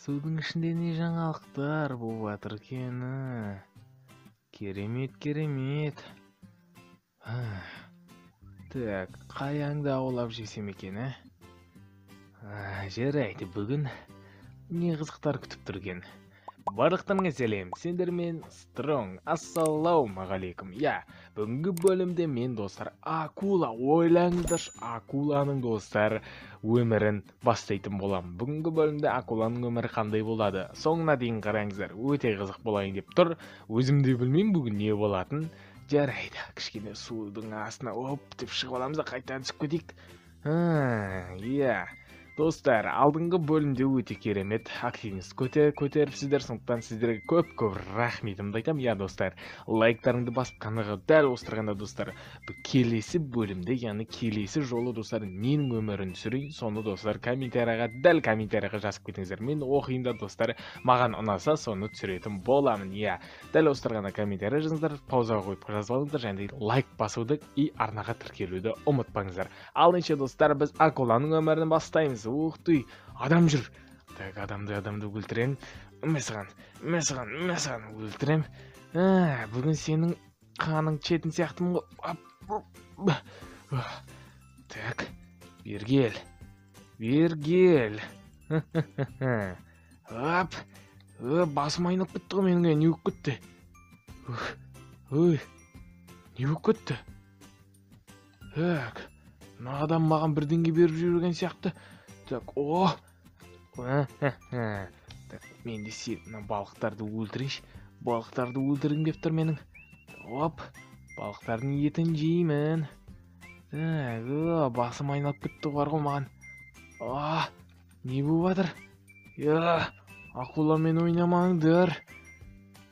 Судың ішінде не жаңалықтар болып жатыр екен? Керемет. Так, қай аңды аулап жесем екен, жарайды, бүгін не қызықтар күтіп тұр екен? Барлықтарыңа сәлем, сендермен Стронг. Ассалаумағалейкум. Бүгінгі бөлімде мен достар акула, ойлаңыздаршы, акуланың достар өмірін бастайтын болам. Бүгінгі бөлімде акуланың өмірі қандай болады? Соңына дейін қараңыздар, өте қызық болайын деп тұр. Өзім де білмеймін бүгін не болатын. Жарайды, кішкене судың астына деп шығып аламыз, қайтадан түсіп кетейік. Достар, алдыңғы бөлімде өте керемет активіңіз көтеріпсіздер, сондықтан сіздерге көп рахметімді айтамын. Достар, лайктарыңды басып қаныға дәл остырғанда достар, келесі бөлімде, яғни келесі жолы достар, менің өмірін түсірейін. Соны достар, дәл комментарияға жазып кетіңіздер. Мен оқиында достар, маған ұнаса, соны түсіретін боламын. Дәл остырғанда комментария жазыңыздар, паузаға қойып жазып алыңыздар, және лайк басуды и арнаға тіркелуді ұмытпаңыздар. Алдынша достар, біз акуланың өмірін бастаймыз. Адам жүр. Так, адамды өлтірем. Мәсіған өлтірем. Бүгін сенің қаның четін сияқтымын ғой. Так, бергел. Басым айнып кетті ғой менің, не өк кетті? Не өк кетті? Так, адам маған бірдеңе беріп жүрген сияқты. Так, так, мен де сен балықтарды өлтірейінші. Балықтарды өлтіргім деп тұр менің. Балықтардың етін жеймін. Так, басым айналып кетті ғой маған. Не болып жатыр? Акуламен ойнамаңдар.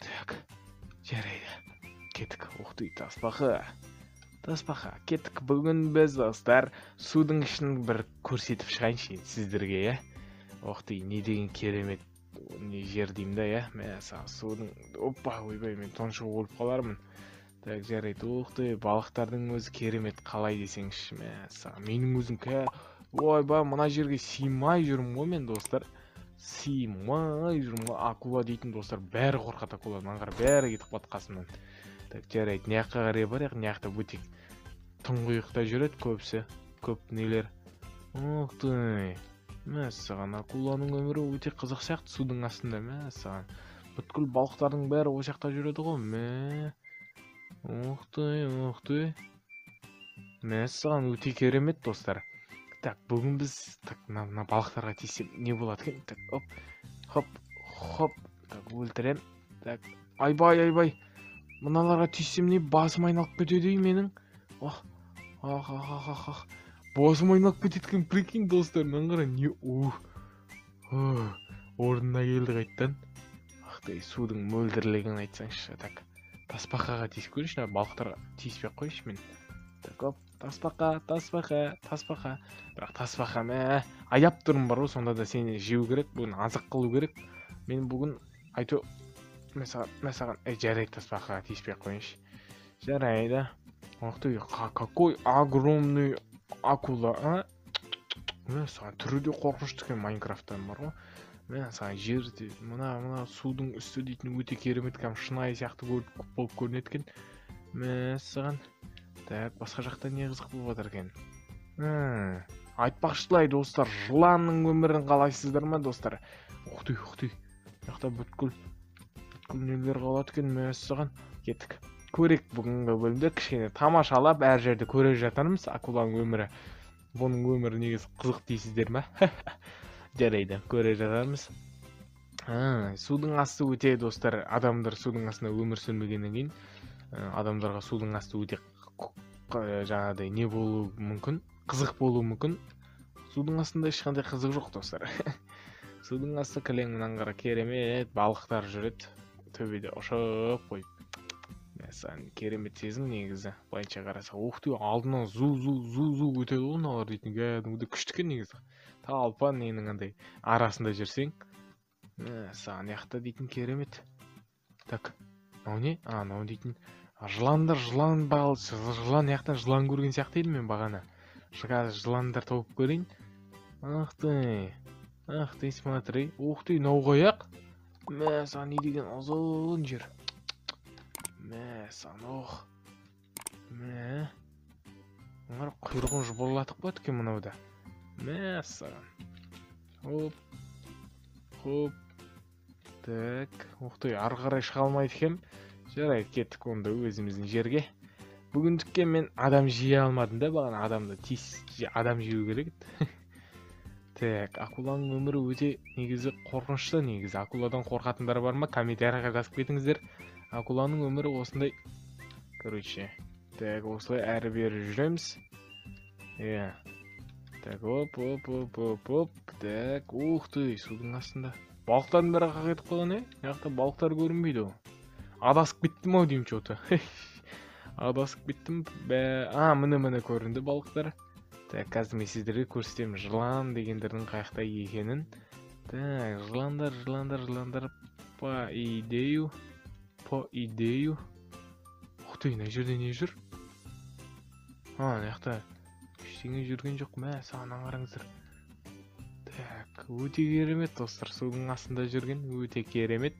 Так, жарайды. Кеттік, таспақа, кеттік. Бүгін біз достар судың ішін бір көрсетіп шығайыншы сіздерге, не деген керемет не жер деймін да, судың, ойбай, мен тұншығы өліп қалармын. Так, жарайды, балықтардың өзі керемет қалай десеңізші, менің өзім ойбай, мына жерге сыймай жүрмін ғой мен достар. Акула дейтін достар, бәрі қорқат акуладан, бәрі кетіп қат қасымнан. Так, жарайды, неяққа қарай барайық, неяқта бөтек тұңғиықта жүреді көбісі, көп нелер. Мәссаған, акуланың өмірі өте қызық сияқты судың астында, мәссаған. Бүткіл балықтардың бәрі о жақта жүреді ғой, мәссаған, өте керемет достар. Так, бүгін біз мына балықтарға тиісіп не болады екен? Так, хоп, так, өлтірем. Так, айбай. Мыналарға түйсем не, басым айналып кетеді менің. Басым айналып кететкен, прикинь, достар, қара, не, орнына келді қайттан. Судың мөлдірлігін айтсаңшы. Так, таспақаға тиісіп көрші, балықтарға тиіспей қойшы мен. Так, таспақа. Бірақ таспақа, аяп тұрым бар ғой, сонда да сені жеу керек, бүгін азық қылу керек. Мен бүгін айту мәсаған, жарайды, таспақаға тиіспей қойыншы. Жарайды. Какой огромный акула, Мәсаған, түрі де қорқынышты екен, Майнкрафттан бар ғой. Мәсаған, жерде, мына судың үсті дейтін өте керемет, шынайы сияқты болып көрінеді екен. Мәсаған. Так, басқа жақта не қызық болып жатыр екен? Айтпақшылай, достар, жыланның өмірін қалайсыздар ма, достар? Жақта бүткіл нелер қалады екен, мәссаған. Кеттік. Көрек бүгінгі бөлімде кішкене тамашалап, әр жерде көре жатармыз акуланың өмірі. Бұның өмірі негіз қызық дейсіздер ма? Жарайды, көре жатармыз. Судың асты өте, достар, адамдар судың астында өмір сүрмегеннен кейін, адамдарға судың асты өте жаңағыдай не болуы мүмкін, қызық болуы мүмкін. Судың астында ешқандай қызық жоқ, достар. Судың асты кілең, қара керемет, балықтар жүреді, төбеде ұшып қойып. Мәсән, керемет сезім негізі. Былайша қараса, алдынан зу өтеді ғой, мыналар дейтін кәдімгідей күшті екен негізі. Талпа ненің андай арасында жүрсең, саған яқта дейтін керемет. Так, мынау не? Мынау дейтін жыландар, жылан яқтан жылан көрген сияқты едім мен бағана. Жыландар тауып көрейін. Ах ты смотри. Ух ты, науғаяқ. Мә, саған не деген ұзын жер. Мә, саған ох. Мә. Олар құйрығын жұбырлатып қойды екен мынауда. Мә, саған. Хоп. Хоп. Так. Ух ты, ары қарай шыға алмайды екем. Жарайды, кеттік онда өзіміздің жерге. Бүгіндікке мен адам жия алмадым да, бағана адамды адам жеу керек. Так, акуланың өмірі өте негізі қорқынышты. Негізі акуладан қорқатындар бар ма? Комментарийға жазып кетіңіздер. Акуланың өмірі осындай. Короче, так, осылай әрі бері жүреміз. Так, оп. Так, ух ты, судың астында. Балықтардың бәрі қақ етіп қойған, Яқта балықтар көрінбейді ол. Адасып кеттім ау деймін что-то. Адасып кеттім. Міне көрінді балықтар. Так, қазір мен сіздерге көрсетемін жылан дегендердің қаяқта екенін. Так, жыландар. По идею. Ух ты, мына жерде не жүр? Мына жақта ештеңе жүрген жоқ. Мә, саған қараңыздар. Так, өте керемет достар, судың астында жүрген өте керемет.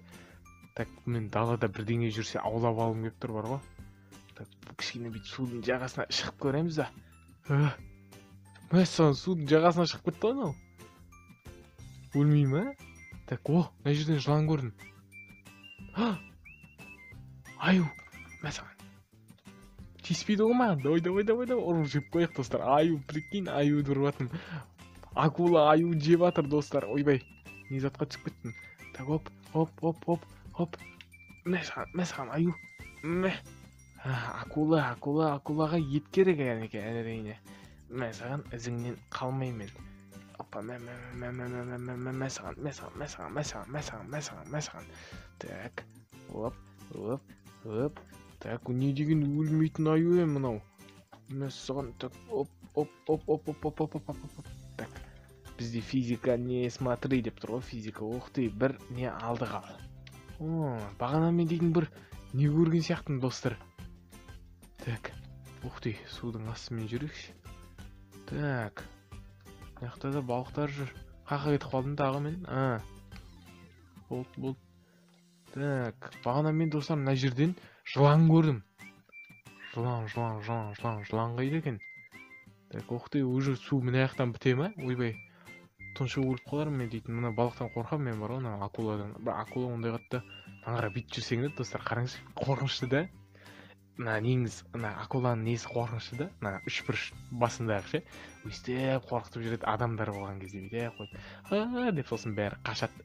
Так, мен далада бірдеңе жүрсе аулап алғым келіп тұр бар ғой. Так, кішкене бүйтіп судың жағасына шығып көреміз да. Мәссаған, судың жағасына шығып кетті анау. Өлмей ма? Так, мына жерден жылан көрдім. Аю, мәссаған. Тиіспейді ғой маған. Давай, ұрып жеп қояйық достар. Аю, прикинь, аюды ұрып атым. Акула аю жеп атыр достар. Ойбай, не затқа түсіп кеттім. Так, оп. Мәссаған, аю. Акулаға ет керек әрине. Мәссаған, ізіңнен қалмаймен. Опа, мәссаған. Так, оп. Так, не деген өлмейтін аю мынау. Мәссаған, так, оп. Так, бізде физика не смотри деп тұр ғой, физика. Ух ты, бір не алдық ал. Бағана мен деген бір не көрген сияқтымын достар. Так, ух ты, судың астымен жүрекші. Так, яқта да балықтар жүр. Қақа кетіп қалдым тағы мен. Болды. Так, бағана мен достар мына жерден жылан көрдім. Жылан қайда екен? Так, ух ты, уже су мына жақтан біте ма? Ойбай, тұншық өліп қалармын мен дейтін. Мына балықтан қорқам мен бар ғой, акуладан. Акула ондай қатты аңғара бүйтіп жүрсең де достар, қараңыз, қорқынышты да. Мына акуланың несі қорқынышты да. Мына 3-1 басындағы ше. Өстеп қорқытып жүреді адамдар болған кезде бүйтіп қойып. Деп сосын бәрі қашады.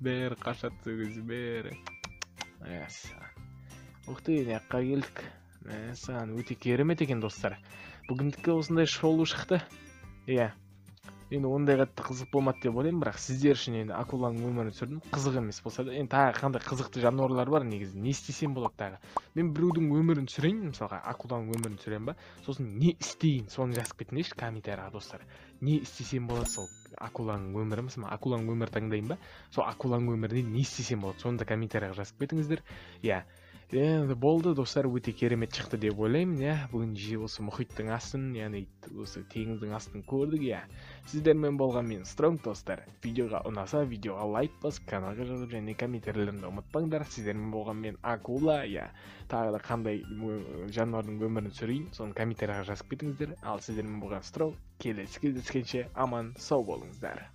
Бәрі қашады сол кезде бәрі. Ух ты, жаққа келдік. Мәссаған, өте керемет екен достар. Бүгіндікке осындай шоу шықты. Енді ондай қатты қызық болмады деп ойлаймын, бірақ сіздер үшін енді акуланың өмірін түсірдім. Қызық емес болса да, енді тағы қандай қызықты жануарлар бар негізі. Не істесем болады тағы. Мен біреудің өмірін түсірейін, мысалға акуланың өмірін түсірем ба, сосын не істейін, соны жазып кетіңдерші комментарийға достар. Не істесем болады сол акуланың өмірі, мысалы акуланың өмірі таңдайын ба, сол акуланың өміріне не істесем болады, соны да комментарийға жазып кетіңіздер. Енді болды достар, өте керемет шықты деп ойлаймын. Бүгін осы мұхиттың астын, яғни осы теңіздің астын көрдік. Сіздермен болған мен Стронг достар. Видеоға ұнаса, видеоға лайк басып, каналға жазып және комментарийлерді ұмытпаңдар. Сіздермен болған мен Акула. Тағы да қандай жануардың өмірін түсірейін, соны комментарийға жазып кетіңіздер. Ал сіздермен болған Стронг, келесі кездескенше аман сау болыңыздар.